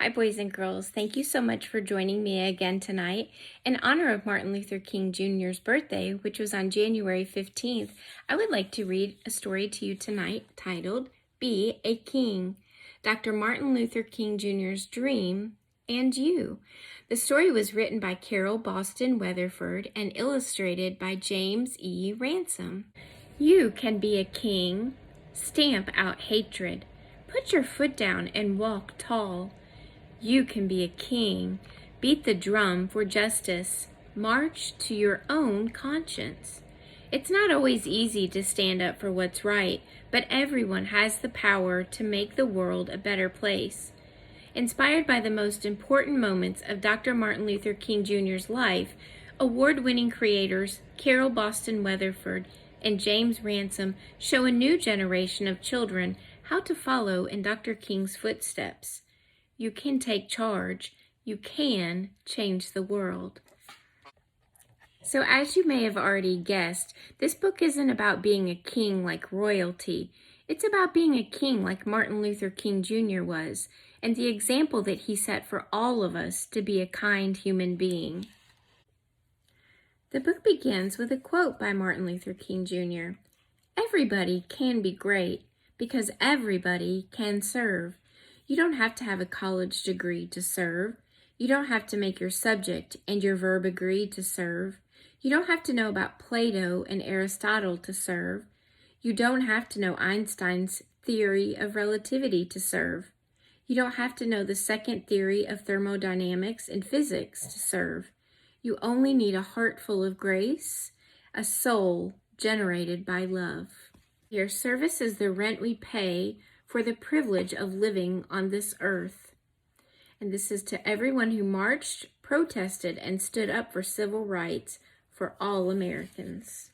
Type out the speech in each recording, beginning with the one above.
Hi, boys and girls. Thank you so much for joining me again tonight. In honor of Martin Luther King Jr.'s birthday, which was on January 15th, I would like to read a story to you tonight titled, Be a King, Dr. Martin Luther King Jr.'s Dream and You. The story was written by Carol Boston Weatherford and illustrated by James E. Ransom. You can be a king. Stamp out hatred. Put your foot down and walk tall. You can be a king. Beat the drum for justice. March to your own conscience. It's not always easy to stand up for what's right, but everyone has the power to make the world a better place. Inspired by the most important moments of Dr. Martin Luther King Jr.'s life, award-winning creators Carol Boston Weatherford and James Ransom show a new generation of children how to follow in Dr. King's footsteps. You can take charge. You can change the world. So as you may have already guessed, this book isn't about being a king like royalty. It's about being a king like Martin Luther King Jr. was, and the example that he set for all of us to be a kind human being. The book begins with a quote by Martin Luther King Jr. Everybody can be great because everybody can serve. You don't have to have a college degree to serve. You don't have to make your subject and your verb agree to serve. You don't have to know about Plato and Aristotle to serve. You don't have to know Einstein's theory of relativity to serve. You don't have to know the second theory of thermodynamics and physics to serve. You only need a heart full of grace, a soul generated by love. Your service is the rent we pay for the privilege of living on this earth. And this is to everyone who marched, protested, and stood up for civil rights for all Americans.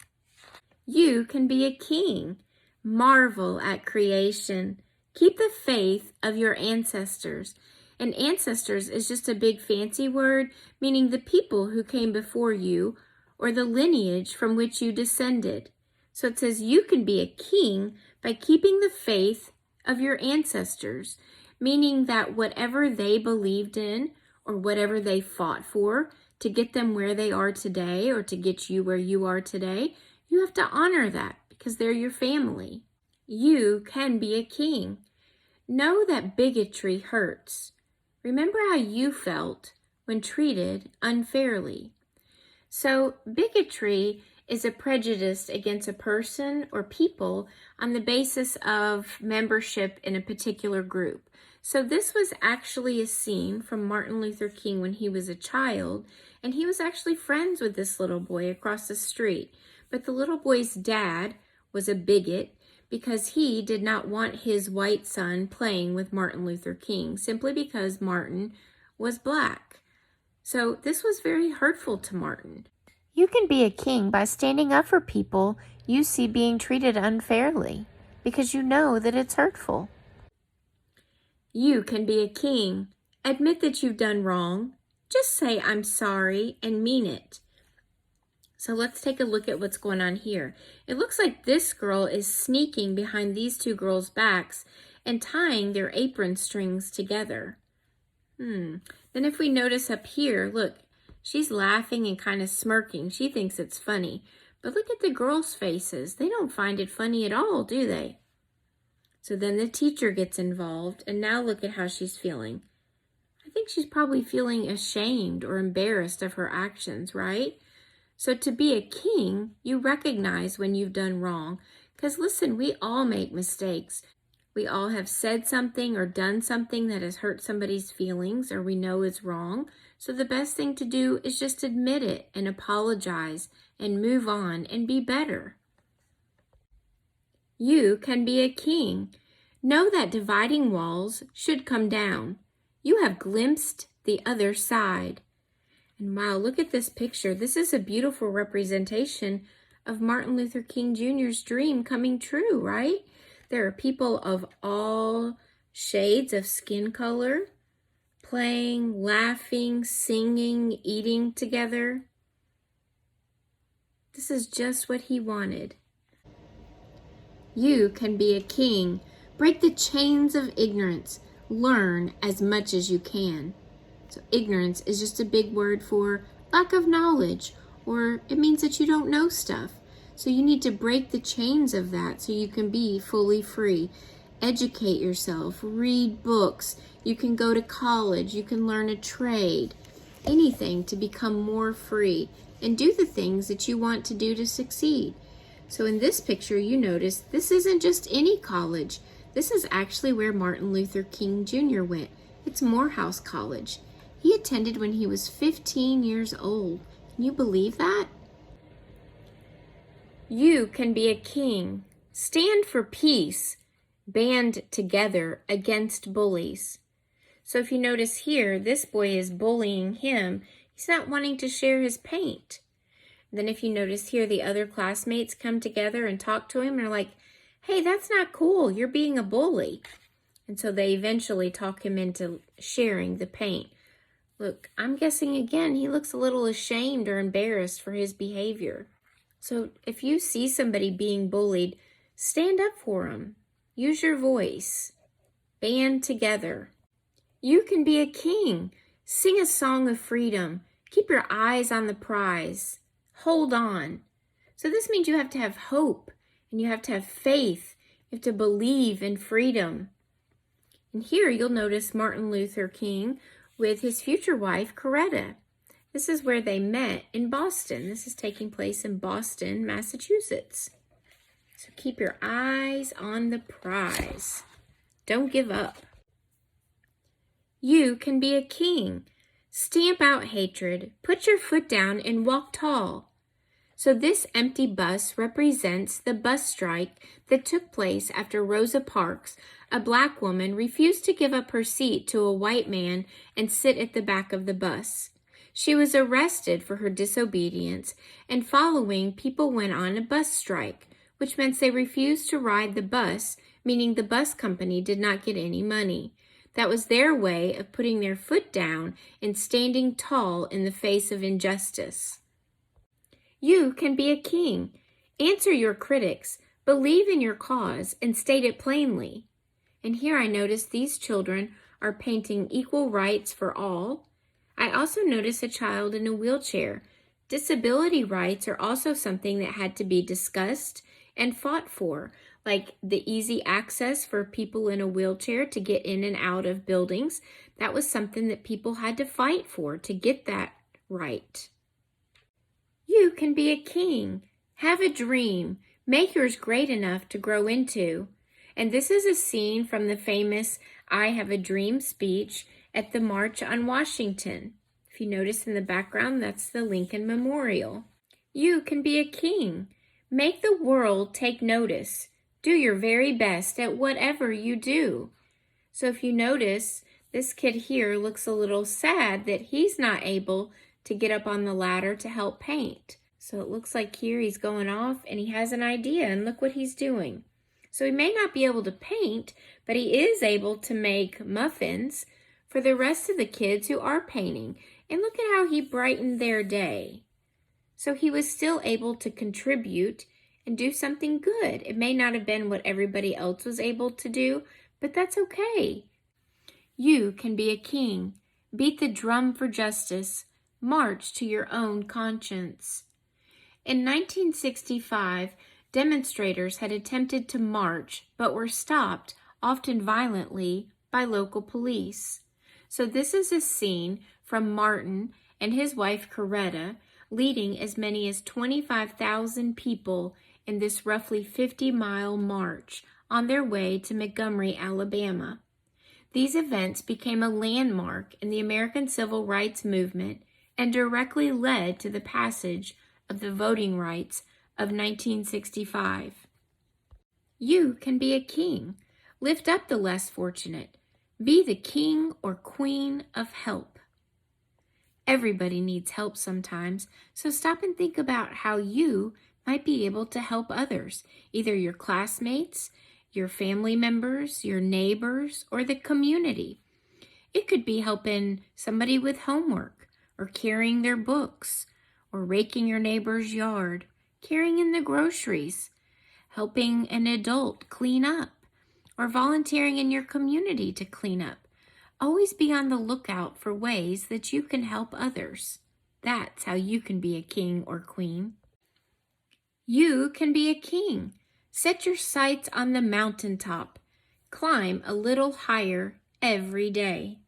You can be a king. Marvel at creation. Keep the faith of your ancestors. And ancestors is just a big fancy word, meaning the people who came before you or the lineage from which you descended. So it says you can be a king by keeping the faith of your ancestors, meaning that whatever they believed in or whatever they fought for to get them where they are today or to get you where you are today, you have to honor that because they're your family. You can be a king. Know that bigotry hurts. Remember how you felt when treated unfairly. So bigotry is a prejudice against a person or people on the basis of membership in a particular group. So this was actually a scene from Martin Luther King when he was a child, and he was actually friends with this little boy across the street. But the little boy's dad was a bigot because he did not want his white son playing with Martin Luther King simply because Martin was black. So this was very hurtful to Martin. You can be a king by standing up for people you see being treated unfairly because you know that it's hurtful. You can be a king. Admit that you've done wrong. Just say, I'm sorry, and mean it. So let's take a look at what's going on here. It looks like this girl is sneaking behind these two girls' backs and tying their apron strings together. Then if we notice up here, look, she's laughing and kind of smirking. She thinks it's funny. But look at the girls' faces. They don't find it funny at all, do they? So then the teacher gets involved, and now look at how she's feeling. I think she's probably feeling ashamed or embarrassed of her actions, right? So to be a king, you recognize when you've done wrong. Because listen, we all make mistakes. We all have said something or done something that has hurt somebody's feelings or we know is wrong. So the best thing to do is just admit it and apologize and move on and be better. You can be a king. Know that dividing walls should come down. You have glimpsed the other side. And wow, look at this picture. This is a beautiful representation of Martin Luther King Jr.'s dream coming true, right? There are people of all shades of skin color, playing, laughing, singing, eating together. This is just what he wanted. You can be a king. Break the chains of ignorance. learn as much as you can. So ignorance is just a big word for lack of knowledge, or it means that you don't know stuff. So you need to break the chains of that so you can be fully free. Educate yourself, read books, you can go to college, you can learn a trade, anything to become more free and do the things that you want to do to succeed. So in this picture, you notice this isn't just any college. This is actually where Martin Luther King Jr. went. It's Morehouse College. He attended when he was 15 years old. Can you believe that? You can be a king. Stand for peace. Band together against bullies. So if you notice here, this boy is bullying him. He's not wanting to share his paint. Then if you notice here, the other classmates come together and talk to him and are like, hey, that's not cool. You're being a bully. And so they eventually talk him into sharing the paint. Look, I'm guessing again, he looks a little ashamed or embarrassed for his behavior. So if you see somebody being bullied, stand up for them. Use your voice. Band together. You can be a king. Sing a song of freedom. Keep your eyes on the prize. Hold on. So this means you have to have hope and you have to have faith. You have to believe in freedom. And here you'll notice Martin Luther King with his future wife, Coretta. This is where they met in Boston. This is taking place in Boston, Massachusetts. So keep your eyes on the prize. Don't give up. You can be a king. Stamp out hatred. Put your foot down and walk tall. So this empty bus represents the bus strike that took place after Rosa Parks, a black woman, refused to give up her seat to a white man and sit at the back of the bus. She was arrested for her disobedience, and following, people went on a bus strike, which meant they refused to ride the bus, meaning the bus company did not get any money. That was their way of putting their foot down and standing tall in the face of injustice. You can be a king. Answer your critics, believe in your cause, and state it plainly. And here I notice these children are painting equal rights for all. I also notice a child in a wheelchair. Disability rights are also something that had to be discussed and fought for, like the easy access for people in a wheelchair to get in and out of buildings. That was something that people had to fight for to get that right. You can be a king. Have a dream. Make yours great enough to grow into. And this is a scene from the famous I Have a Dream speech at the March on Washington. If you notice in the background, that's the Lincoln Memorial. You can be a king. Make the world take notice. Do your very best at whatever you do. So if you notice, this kid here looks a little sad that he's not able to get up on the ladder to help paint. So it looks like here he's going off and he has an idea, and look what he's doing. So he may not be able to paint, but he is able to make muffins for the rest of the kids who are painting. And look at how he brightened their day. So he was still able to contribute and do something good. It may not have been what everybody else was able to do, but that's okay. You can be a king. Beat the drum for justice. March to your own conscience. In 1965, demonstrators had attempted to march, but were stopped, often violently, by local police. So this is a scene from Martin and his wife Coretta leading as many as 25,000 people in this roughly 50-mile march on their way to Montgomery, Alabama. These events became a landmark in the American Civil Rights Movement and directly led to the passage of the Voting Rights of 1965. You can be a king. Lift up the less fortunate. Be the king or queen of help. Everybody needs help sometimes, so stop and think about how you might be able to help others, either your classmates, your family members, your neighbors, or the community. It could be helping somebody with homework, or carrying their books, or raking your neighbor's yard, carrying in the groceries, helping an adult clean up, or volunteering in your community to clean up. Always be on the lookout for ways that you can help others. That's how you can be a king or queen. You can be a king. Set your sights on the mountaintop. Climb a little higher every day.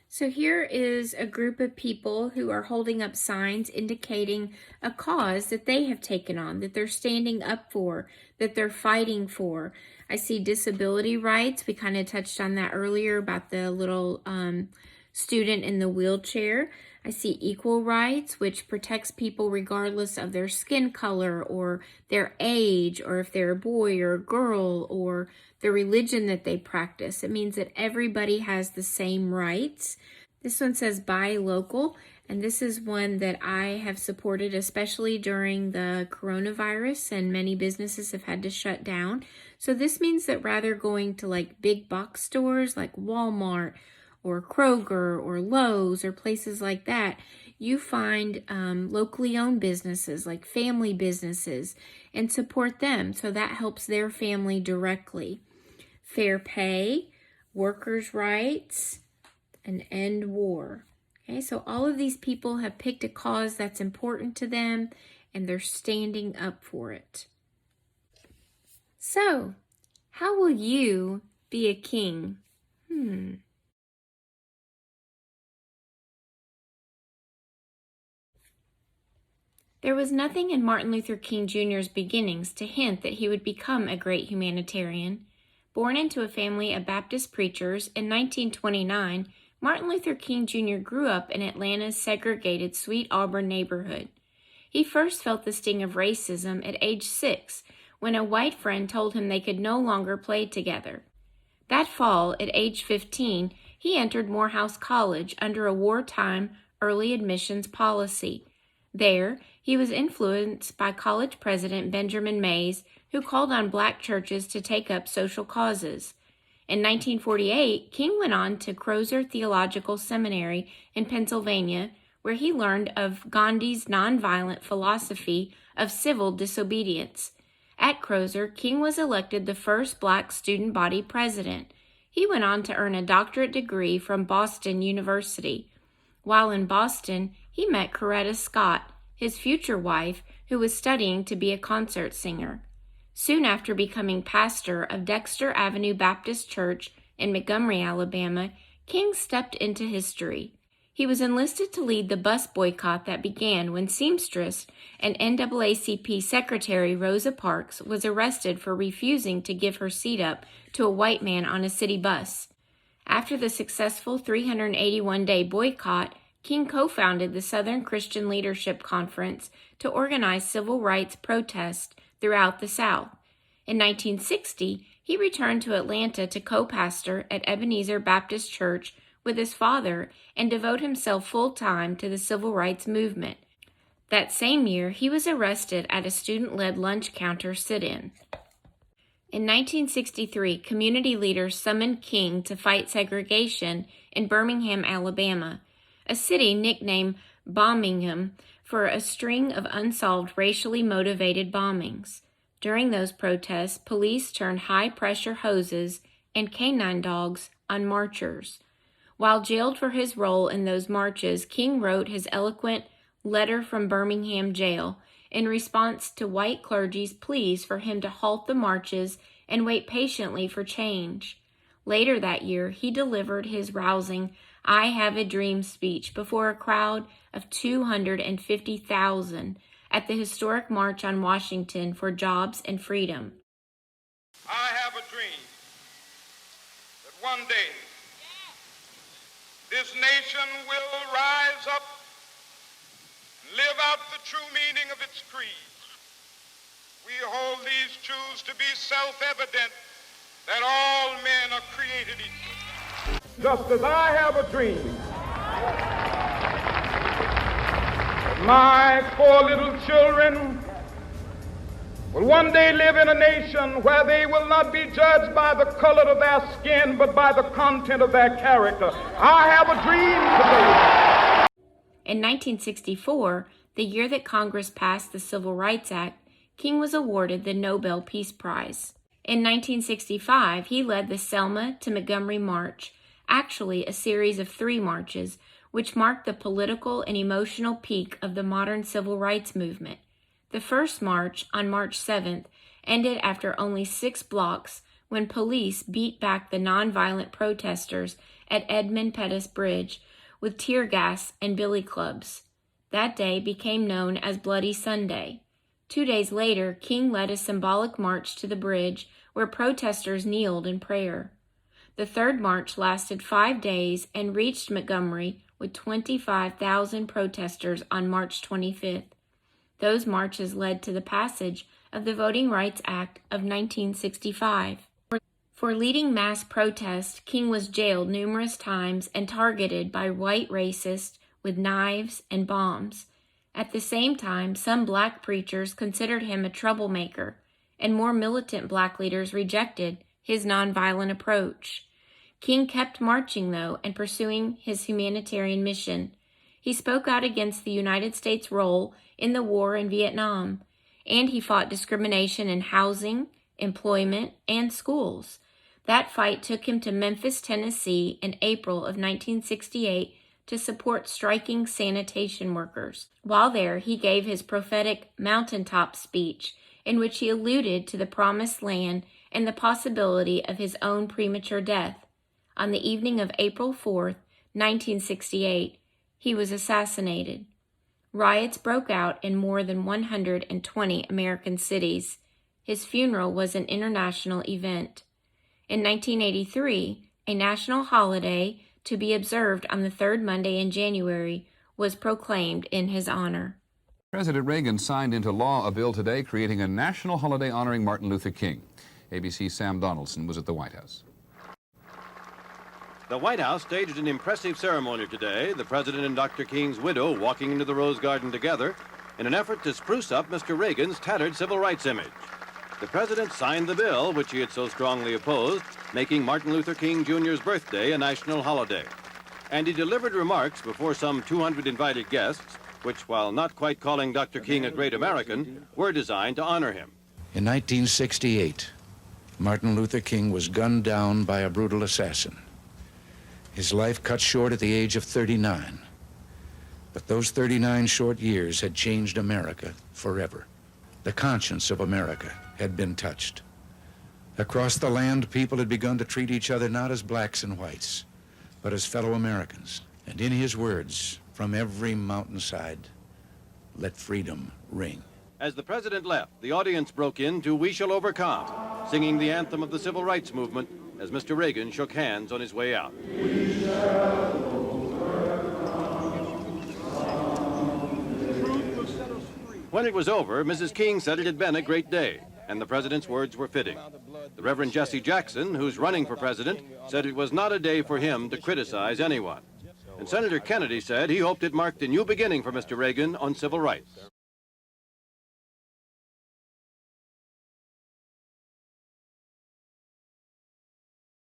So here is a group of people who are holding up signs indicating a cause that they have taken on, that they're standing up for, that they're fighting for. I see disability rights. We kind of touched on that earlier about the little student in the wheelchair. I see equal rights, which protects people regardless of their skin color or their age, or if they're a boy or a girl, or the religion that they practice. It means that everybody has the same rights. This one says buy local, and this is one that I have supported, especially during the coronavirus, and many businesses have had to shut down. So this means that rather going to like big box stores like Walmart or Kroger or Lowe's or places like that, you find locally owned businesses like family businesses and support them, so that helps their family directly. Fair pay, workers' rights, and end war. Okay, so all of these people have picked a cause that's important to them and they're standing up for it. So, how will you be a king? There was nothing in Martin Luther King Jr.'s beginnings to hint that he would become a great humanitarian. Born into a family of Baptist preachers in 1929, Martin Luther King Jr. grew up in Atlanta's segregated Sweet Auburn neighborhood. He first felt the sting of racism at age 6 when a white friend told him they could no longer play together. That fall, at age 15, he entered Morehouse College under a wartime early admissions policy. There, he was influenced by college president Benjamin Mays, who called on black churches to take up social causes. In 1948, King went on to Crozer Theological Seminary in Pennsylvania, where he learned of Gandhi's nonviolent philosophy of civil disobedience. At Crozer, King was elected the first black student body president. He went on to earn a doctorate degree from Boston University. While in Boston, he met Coretta Scott, his future wife, who was studying to be a concert singer. Soon after becoming pastor of Dexter Avenue Baptist Church in Montgomery, Alabama, King stepped into history. He was enlisted to lead the bus boycott that began when seamstress and NAACP Secretary Rosa Parks was arrested for refusing to give her seat up to a white man on a city bus. After the successful 381-day boycott, King co-founded the Southern Christian Leadership Conference to organize civil rights protests throughout the South. In 1960, he returned to Atlanta to co-pastor at Ebenezer Baptist Church with his father and devote himself full-time to the civil rights movement. That same year, he was arrested at a student-led lunch counter sit-in. In 1963, community leaders summoned King to fight segregation in Birmingham, Alabama, a city nicknamed Bombingham for a string of unsolved racially motivated bombings. During those protests, police turned high-pressure hoses and canine dogs on marchers. While jailed for his role in those marches, King wrote his eloquent Letter from Birmingham Jail in response to white clergy's pleas for him to halt the marches and wait patiently for change. Later that year, he delivered his rousing I Have a Dream speech before a crowd of 250,000 at the historic March on Washington for Jobs and Freedom. I have a dream that one day this nation will rise up and live out the true meaning of its creed. We hold these truths to be self-evident, that all men are created equal. Just as I have a dream that my 4 little children will one day live in a nation where they will not be judged by the color of their skin, but by the content of their character. I have a dream today. In 1964, the year that Congress passed the Civil Rights Act, King was awarded the Nobel Peace Prize. In 1965, he led the Selma to Montgomery March, actually a series of 3 marches, which marked the political and emotional peak of the modern civil rights movement. The first march, on March 7th, ended after only 6 blocks when police beat back the nonviolent protesters at Edmund Pettus Bridge with tear gas and billy clubs. That day became known as Bloody Sunday. 2 days later, King led a symbolic march to the bridge where protesters kneeled in prayer. The third march lasted 5 days and reached Montgomery with 25,000 protesters on March 25th. Those marches led to the passage of the Voting Rights Act of 1965. For leading mass protests, King was jailed numerous times and targeted by white racists with knives and bombs. At the same time, some black preachers considered him a troublemaker, and more militant black leaders rejected his nonviolent approach. King kept marching, though, and pursuing his humanitarian mission. He spoke out against the United States' role in the war in Vietnam, and he fought discrimination in housing, employment, and schools. That fight took him to Memphis, Tennessee in April of 1968 to support striking sanitation workers. While there, he gave his prophetic mountaintop speech in which he alluded to the promised land and the possibility of his own premature death. On the evening of April 4th, 1968, he was assassinated. Riots broke out in more than 120 American cities. His funeral was an international event. In 1983, a national holiday to be observed on the third Monday in January was proclaimed in his honor. President Reagan signed into law a bill today creating a national holiday honoring Martin Luther King. ABC's Sam Donaldson was at the White House. The White House staged an impressive ceremony today, the President and Dr. King's widow walking into the Rose Garden together in an effort to spruce up Mr. Reagan's tattered civil rights image. The President signed the bill, which he had so strongly opposed, making Martin Luther King Jr.'s birthday a national holiday. And he delivered remarks before some 200 invited guests, which, while not quite calling Dr. King a great American, were designed to honor him. In 1968, Martin Luther King was gunned down by a brutal assassin. His life cut short at the age of 39. But those 39 short years had changed America forever. The conscience of America had been touched. Across the land, people had begun to treat each other not as blacks and whites, but as fellow Americans. And in his words, from every mountainside, let freedom ring. As the President left, the audience broke into We Shall Overcome, singing the anthem of the civil rights movement as Mr. Reagan shook hands on his way out. We shall When it was over, Mrs. King said it had been a great day, and the President's words were fitting. The Reverend Jesse Jackson, who's running for president, said it was not a day for him to criticize anyone. And Senator Kennedy said he hoped it marked a new beginning for Mr. Reagan on civil rights.